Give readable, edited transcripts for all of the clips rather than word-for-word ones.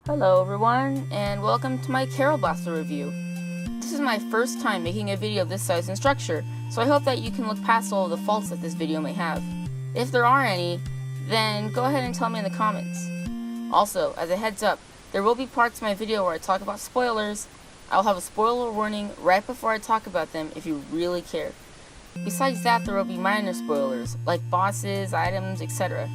Hello everyone, and welcome to my Kero Blaster review. This is my first time making a video of this size and structure, so I hope that you can look past all of the faults that this video may have. If there are any, then go ahead and tell me in the comments. Also, as a heads up, there will be parts of my video where I talk about spoilers. I'll have a spoiler warning right before I talk about them if you really care. Besides that, there will be minor spoilers, like bosses, items, etc.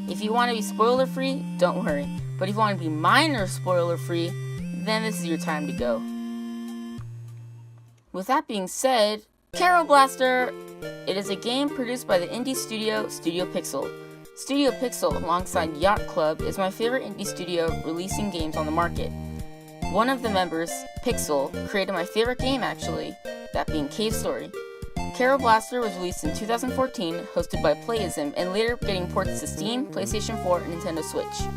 If you want to be spoiler free, don't worry. But if you want to be minor spoiler free, then this is your time to go. With that being said, Kero Blaster! It is a game produced by the indie studio Studio Pixel. Studio Pixel, alongside Yacht Club, is my favorite indie studio releasing games on the market. One of the members, Pixel, created my favorite game actually, that being Cave Story. Kero Blaster was released in 2014, hosted by Playism, and later getting ports to Steam, PlayStation 4, and Nintendo Switch.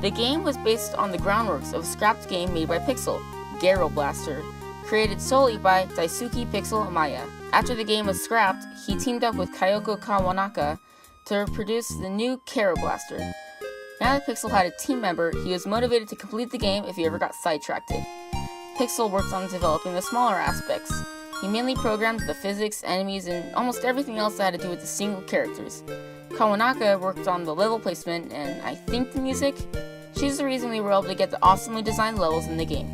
The game was based on the groundworks of a scrapped game made by Pixel, Kero Blaster, created solely by Daisuke Pixel Amaya. After the game was scrapped, he teamed up with Kyoko Kawanaka to produce the new Kero Blaster. Now that Pixel had a team member, he was motivated to complete the game if he ever got sidetracked. Pixel worked on developing the smaller aspects. He mainly programmed the physics, enemies, and almost everything else that had to do with the single characters. Kawanaka worked on the level placement and I think the music. She's the reason we were able to get the awesomely designed levels in the game.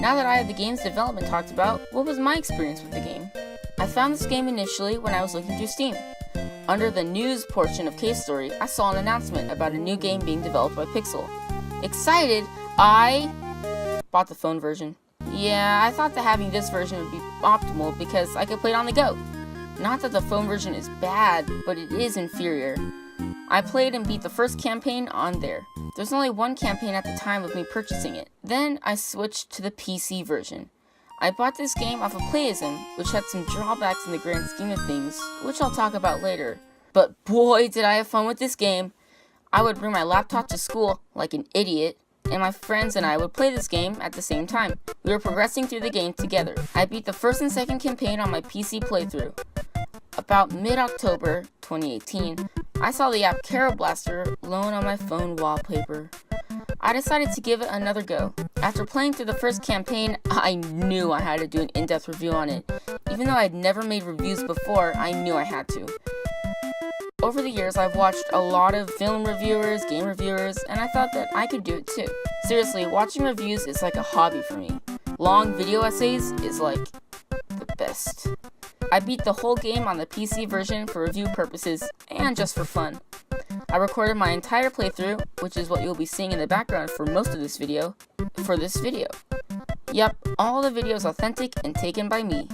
Now that I have the game's development talked about, what was my experience with the game? I found this game initially when I was looking through Steam. Under the news portion of Cave Story, I saw an announcement about a new game being developed by Pixel. Excited, I bought the phone version. Yeah, I thought that having this version would be optimal because I could play it on the go. Not that the phone version is bad, but it is inferior. I played and beat the first campaign on there. There's only one campaign at the time of me purchasing it. Then I switched to the PC version. I bought this game off of Playism, which had some drawbacks in the grand scheme of things, which I'll talk about later. But boy did I have fun with this game. I would bring my laptop to school like an idiot, and my friends and I would play this game at the same time. We were progressing through the game together. I beat the first and second campaign on my PC playthrough. About mid-October 2018, I saw the app Kero Blaster loan on my phone wallpaper. I decided to give it another go. After playing through the first campaign, I knew I had to do an in-depth review on it. Even though I'd never made reviews before, I knew I had to. Over the years, I've watched a lot of film reviewers, game reviewers, and I thought that I could do it too. Seriously, watching reviews is like a hobby for me. Long video essays is like the best. I beat the whole game on the PC version for review purposes and just for fun. I recorded my entire playthrough, which is what you'll be seeing in the background for most of this video, for this video. Yep, all the videos authentic and taken by me.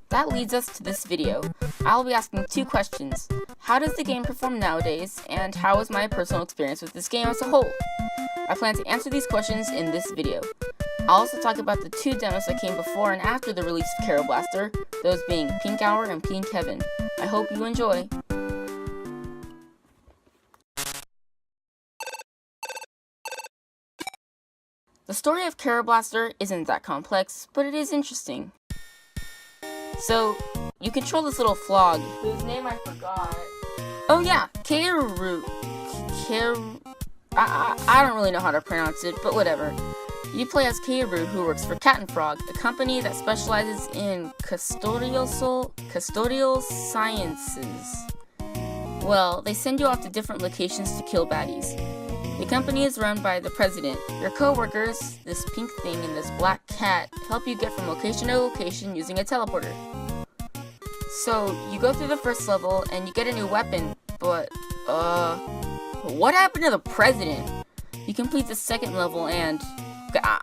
That leads us to this video. I'll be asking two questions. How does the game perform nowadays, and how is my personal experience with this game as a whole? I plan to answer these questions in this video. I'll also talk about the two demos that came before and after the release of Kero Blaster, those being Pink Hour and Pink Heaven. I hope you enjoy. The story of Kero Blaster isn't that complex, but it is interesting. So, you control this little frog, whose name I forgot. Oh yeah, Kero. I don't really know how to pronounce it, but whatever. You play as Kero, who works for Cat and Frog, a company that specializes in custodial sciences. Well, they send you off to different locations to kill baddies. The company is run by the president. Your co-workers, this pink thing and this black cat, help you get from location to location using a teleporter. So, you go through the first level and you get a new weapon, but, what happened to the president? You complete the second level and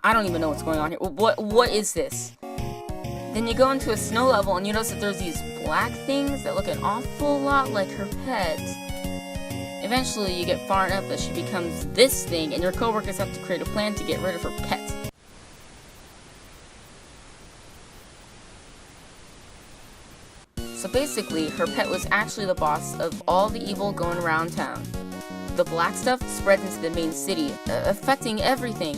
I don't even know what's going on here. What is this? Then you go into a snow level and you notice that there's these black things that look an awful lot like her pet. Eventually you get far enough that she becomes this thing and your coworkers have to create a plan to get rid of her pet. So basically, her pet was actually the boss of all the evil going around town. The black stuff spreads into the main city, affecting everything.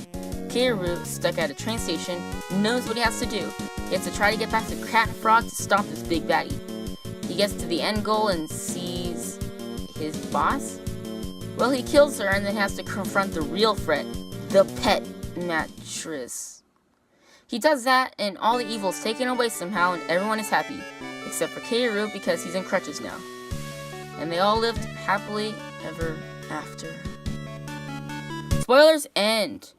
Kero, stuck at a train station, knows what he has to do. He has to try to get back to Cat and Frog to stop this big baddie. He gets to the end goal and sees his boss? Well, he kills her and then has to confront the real threat, the pet mattress. He does that, and all the evil is taken away somehow, and everyone is happy. Except for Kero, because he's in crutches now. And they all lived happily ever after. Spoilers end.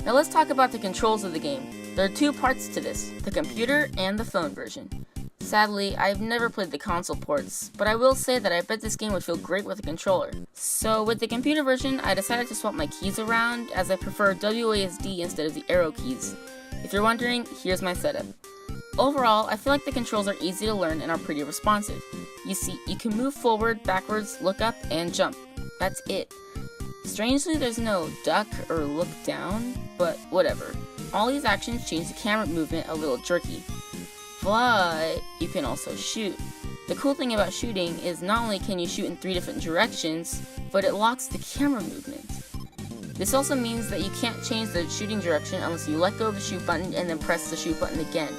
Now let's talk about the controls of the game. There are two parts to this, the computer and the phone version. Sadly, I've never played the console ports, but I will say that I bet this game would feel great with a controller. So with the computer version, I decided to swap my keys around, as I prefer WASD instead of the arrow keys. If you're wondering, here's my setup. Overall, I feel like the controls are easy to learn and are pretty responsive. You see, you can move forward, backwards, look up, and jump. That's it. Strangely, there's no duck or look down, but whatever. All these actions change the camera movement a little jerky. But you can also shoot. The cool thing about shooting is not only can you shoot in 3 different directions, but it locks the camera movement. This also means that you can't change the shooting direction unless you let go of the shoot button and then press the shoot button again.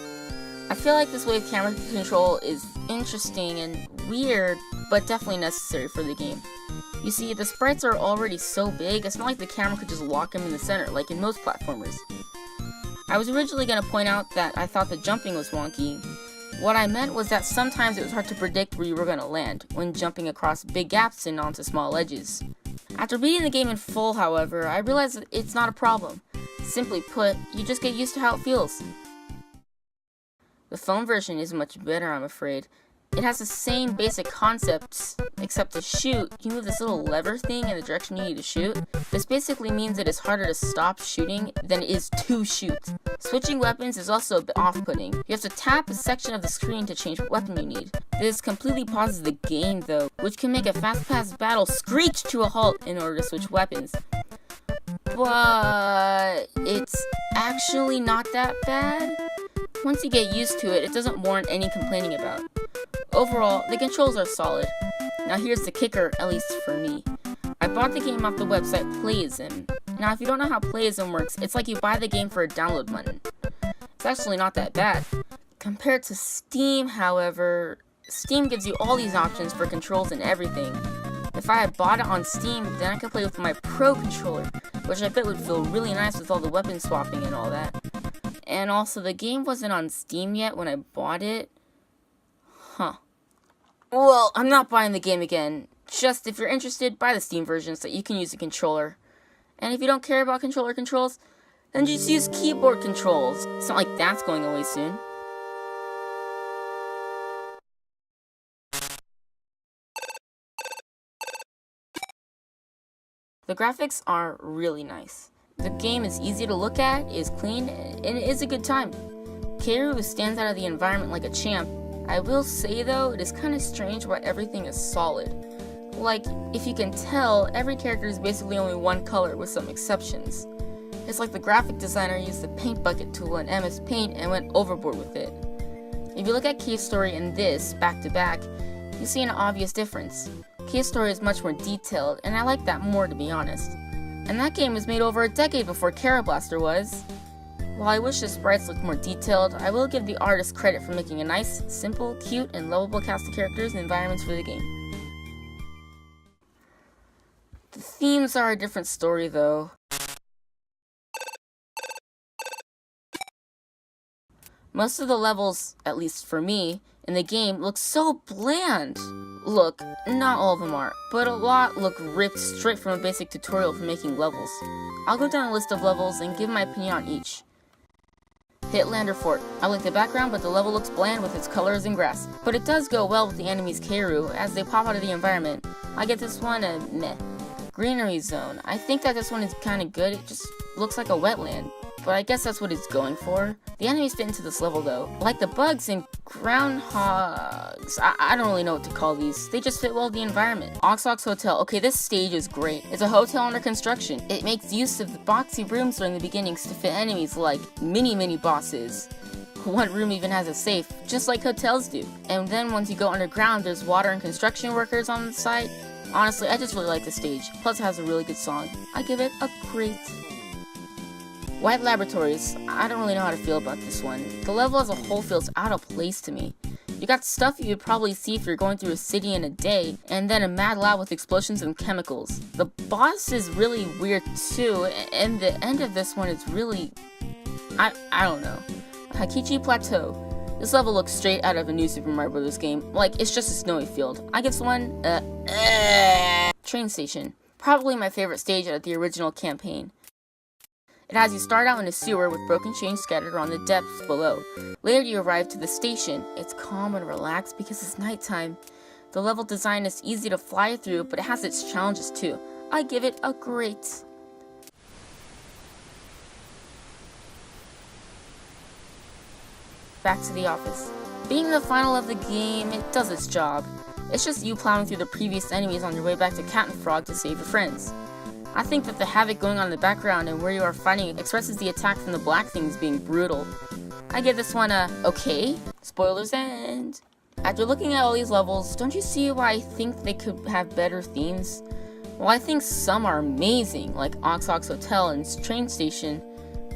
I feel like this way of camera control is interesting and weird, but definitely necessary for the game. You see, the sprites are already so big, it's not like the camera could just lock them in the center, like in most platformers. I was originally going to point out that I thought the jumping was wonky. What I meant was that sometimes it was hard to predict where you were going to land when jumping across big gaps and onto small ledges. After beating the game in full, however, I realized that it's not a problem. Simply put, you just get used to how it feels. The phone version is much better, I'm afraid. It has the same basic concepts, except to shoot, you move this little lever thing in the direction you need to shoot. This basically means it is harder to stop shooting than it is to shoot. Switching weapons is also a bit off-putting. You have to tap a section of the screen to change what weapon you need. This completely pauses the game though, which can make a fast-paced battle screech to a halt in order to switch weapons. But it's actually not that bad. Once you get used to it, it doesn't warrant any complaining about. Overall, the controls are solid. Now here's the kicker, at least for me. I bought the game off the website Playism. Now if you don't know how Playism works, it's like you buy the game for a download button. It's actually not that bad. Compared to Steam, however, Steam gives you all these options for controls and everything. If I had bought it on Steam, then I could play with my Pro controller, which I bet would feel really nice with all the weapon swapping and all that. And also, the game wasn't on Steam yet when I bought it. Huh. Well, I'm not buying the game again. Just if you're interested, buy the Steam version so that you can use a controller. And if you don't care about controller controls, then just use keyboard controls. It's not like that's going away soon. The graphics are really nice. The game is easy to look at, is clean, and it is a good time. Kero stands out of the environment like a champ. I will say though, it is kind of strange why everything is solid. Like, if you can tell, every character is basically only one color with some exceptions. It's like the graphic designer used the paint bucket tool in MS Paint and went overboard with it. If you look at K's story and this, back to back, you see an obvious difference. K's story is much more detailed, and I like that more to be honest. And that game was made over a decade before Kero Blaster was. While I wish the sprites looked more detailed, I will give the artist credit for making a nice, simple, cute, and lovable cast of characters and environments for the game. The themes are a different story though. Most of the levels, at least for me, in the game look so bland. Look, not all of them are, but a lot look ripped straight from a basic tutorial for making levels. I'll go down a list of levels and give my opinion on each. Hitlander Fort. I like the background, but the level looks bland with its colors and grass. But it does go well with the enemies Kero as they pop out of the environment. I get this one a meh. Greenery Zone. I think that this one is kinda good, it just looks like a wetland. But I guess that's what it's going for. The enemies fit into this level though. Like the bugs and groundhogs. I don't really know what to call these. They just fit well with the environment. Ox Hotel. Okay, this stage is great. It's a hotel under construction. It makes use of the boxy rooms during the beginnings to fit enemies like mini bosses. One room even has a safe, just like hotels do. And then once you go underground, there's water and construction workers on the site. Honestly, I just really like the stage. Plus it has a really good song. I give it a great. White Laboratories. I don't really know how to feel about this one. The level as a whole feels out of place to me. You got stuff you would probably see if you're going through a city in a day, and then a mad lab with explosions and chemicals. The boss is really weird too, and the end of this one is really... I don't know. Hakichi Plateau. This level looks straight out of a new Super Mario Bros. Game. Like, it's just a snowy field. I give this one Train Station. Probably my favorite stage out of the original campaign. It has you start out in a sewer with broken chains scattered around the depths below. Later you arrive to the station. It's calm and relaxed because it's nighttime. The level design is easy to fly through, but it has its challenges too. I give it a great. Back to the office. Being the final of the game, it does its job. It's just you plowing through the previous enemies on your way back to Cat and Frog to save your friends. I think that the havoc going on in the background and where you are fighting expresses the attack from the black things being brutal. I give this one a okay. Spoilers end. After looking at all these levels, don't you see why I think they could have better themes? Well, I think some are amazing, like Ox Hotel and Train Station.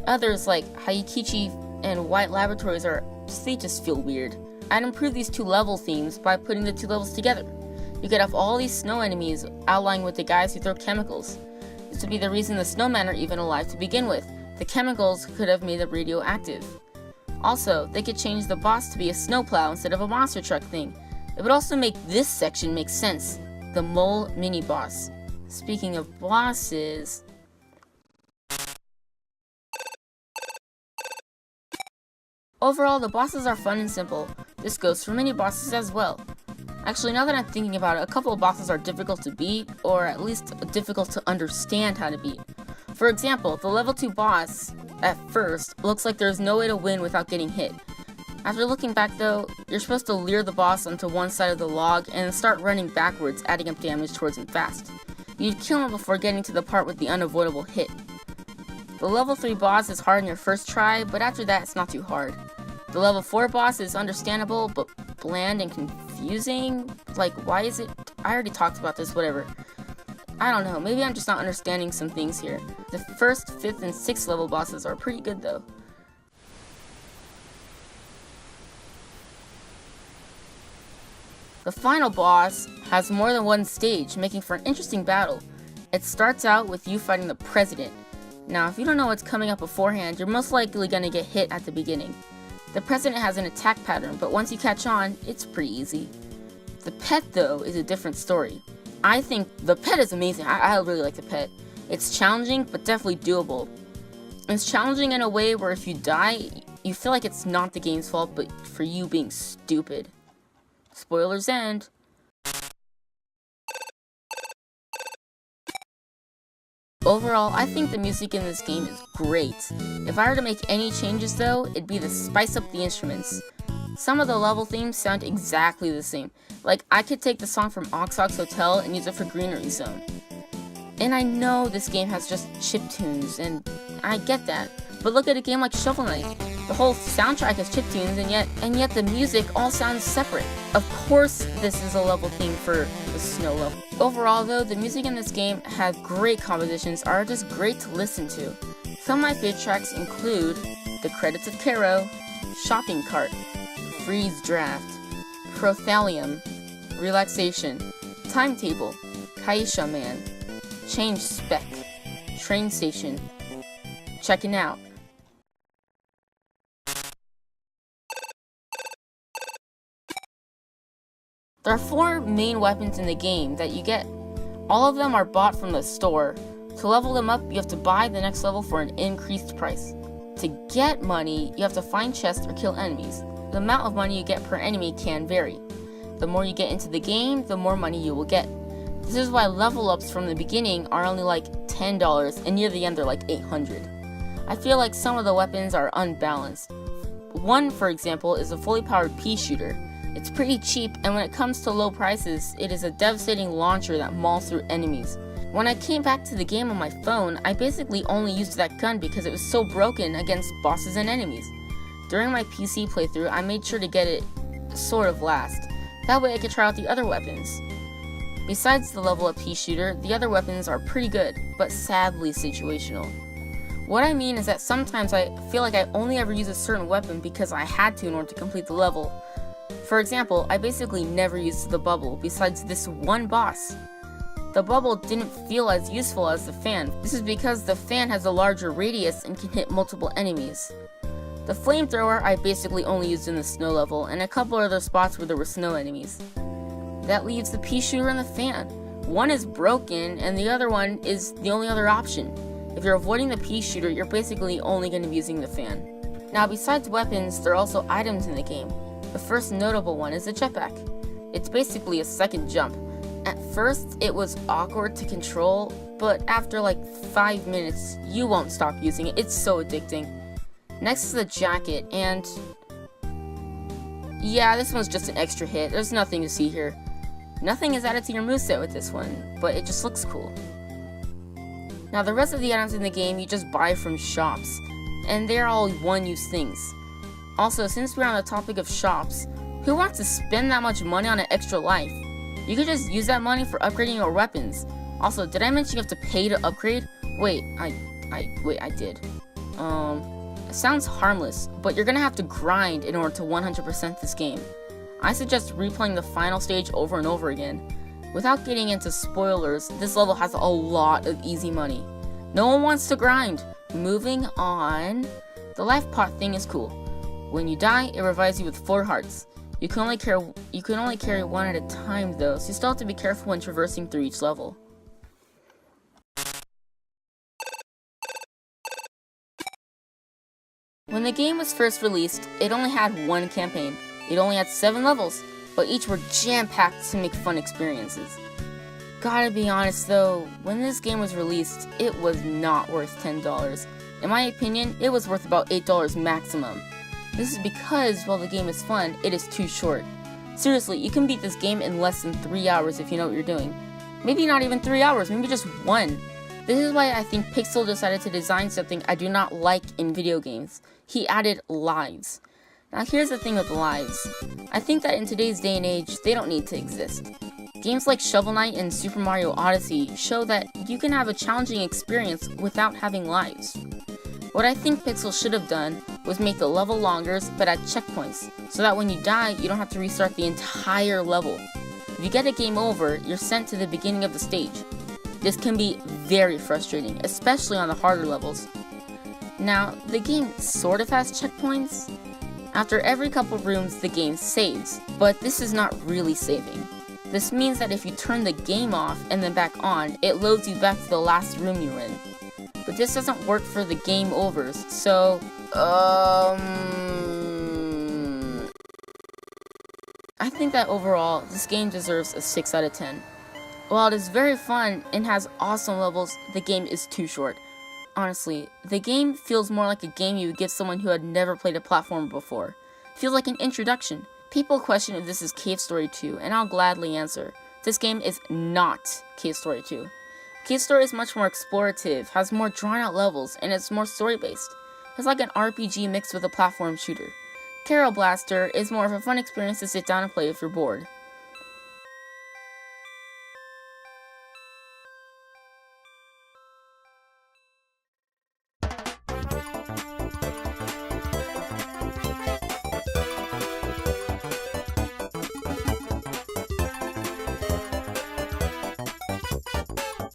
Others, like Haikichi and White Laboratories, they just feel weird. I'd improve these two level themes by putting the two levels together. You could have all these snow enemies outlined with the guys who throw chemicals. This would be the reason the snowmen are even alive to begin with. The chemicals could have made them radioactive. Also, they could change the boss to be a snowplow instead of a monster truck thing. It would also make this section make sense. The mole mini boss. Speaking of bosses... Overall, the bosses are fun and simple. This goes for mini bosses as well. Actually, now that I'm thinking about it, a couple of bosses are difficult to beat, or at least difficult to understand how to beat. For example, the level 2 boss, at first, looks like there's no way to win without getting hit. After looking back though, you're supposed to lure the boss onto one side of the log and then start running backwards, adding up damage towards him fast. You'd kill him before getting to the part with the unavoidable hit. The level 3 boss is hard in your first try, but after that it's not too hard. The level 4 boss is understandable, but bland and confusing? Like, why is it? I already talked about this, whatever. I don't know, maybe I'm just not understanding some things here. The first, 5th, and 6th level bosses are pretty good though. The final boss has more than one stage, making for an interesting battle. It starts out with you fighting the president. Now, if you don't know what's coming up beforehand, you're most likely going to get hit at the beginning. The president has an attack pattern, but once you catch on, it's pretty easy. The pet, though, is a different story. I think the pet is amazing. I really like the pet. It's challenging, but definitely doable. It's challenging in a way where if you die, you feel like it's not the game's fault, but for you being stupid. Spoilers end. Overall, I think the music in this game is great. If I were to make any changes though, it'd be to spice up the instruments. Some of the level themes sound exactly the same. Like, I could take the song from Ox Hotel and use it for Greenery Zone. And I know this game has just chiptunes, and I get that. But look at a game like Shovel Knight. The whole soundtrack has chiptunes, and yet the music all sounds separate. Of course, this is a level theme for the snow level. Overall, though, the music in this game has great compositions, are just great to listen to. Some of my favorite tracks include The Credits of Kero, Shopping Cart, Freeze Draft, Prothalium, Relaxation, Timetable, Kaisha Man, Change Spec, Train Station, Checking Out. There are 4 main weapons in the game that you get. All of them are bought from the store. To level them up, you have to buy the next level for an increased price. To get money, you have to find chests or kill enemies. The amount of money you get per enemy can vary. The more you get into the game, the more money you will get. This is why level ups from the beginning are only like $10 and near the end they're like $800. I feel like some of the weapons are unbalanced. One, for example, is a fully powered pea shooter. It's pretty cheap, and when it comes to low prices, it is a devastating launcher that mauls through enemies. When I came back to the game on my phone, I basically only used that gun because it was so broken against bosses and enemies. During my PC playthrough, I made sure to get it sort of last. That way I could try out the other weapons. Besides the level up pea shooter, the other weapons are pretty good, but sadly situational. What I mean is that sometimes I feel like I only ever use a certain weapon because I had to in order to complete the level. For example, I basically never used the bubble besides this one boss. The bubble didn't feel as useful as the fan. This is because the fan has a larger radius and can hit multiple enemies. The flamethrower I basically only used in the snow level and a couple other spots where there were snow enemies. That leaves the pea shooter and the fan. One is broken and the other one is the only other option. If you're avoiding the pea shooter, you're basically only going to be using the fan. Now besides weapons, there are also items in the game. The first notable one is the jetpack. It's basically a second jump. At first, it was awkward to control, but after like 5 minutes, you won't stop using it. It's so addicting. Next is the jacket, and yeah, this one's just an extra hit. There's nothing to see here. Nothing is added to your moveset with this one, but it just looks cool. Now the rest of the items in the game you just buy from shops, and they're all one-use things. Also, since we're on the topic of shops, who wants to spend that much money on an extra life? You could just use that money for upgrading your weapons. Also, did I mention you have to pay to upgrade? Wait, I did. It sounds harmless, but you're gonna have to grind in order to 100% this game. I suggest replaying the final stage over and over again. Without getting into spoilers, this level has a lot of easy money. No one wants to grind. Moving on. The life pot thing is cool. When you die, it revives you with 4 hearts. You can only carry one at a time though, so you still have to be careful when traversing through each level. When the game was first released, it only had one campaign. It only had 7 levels, but each were jam-packed to make fun experiences. Gotta be honest though, when this game was released, it was not worth $10. In my opinion, it was worth about $8 maximum. This is because, while the game is fun, it is too short. Seriously, you can beat this game in less than 3 hours if you know what you're doing. Maybe not even 3 hours, maybe just 1. This is why I think Pixel decided to design something I do not like in video games. He added lives. Now here's the thing with lives. I think that in today's day and age, they don't need to exist. Games like Shovel Knight and Super Mario Odyssey show that you can have a challenging experience without having lives. What I think Pixel should have done was make the level longer but add checkpoints, so that when you die, you don't have to restart the entire level. If you get a game over, you're sent to the beginning of the stage. This can be very frustrating, especially on the harder levels. Now, the game sort of has checkpoints. After every couple rooms, the game saves, but this is not really saving. This means that if you turn the game off and then back on, it loads you back to the last room you were in. But this doesn't work for the game overs, so, I think that overall, this game deserves a 6 out of 10. While it is very fun and has awesome levels, the game is too short. Honestly, the game feels more like a game you would give someone who had never played a platformer before. It feels like an introduction. People question if this is Cave Story 2, and I'll gladly answer. This game is not Cave Story 2. Cave Story is much more explorative, has more drawn out levels, and it's more story based. It's like an RPG mixed with a platform shooter. Kero Blaster is more of a fun experience to sit down and play if you're bored.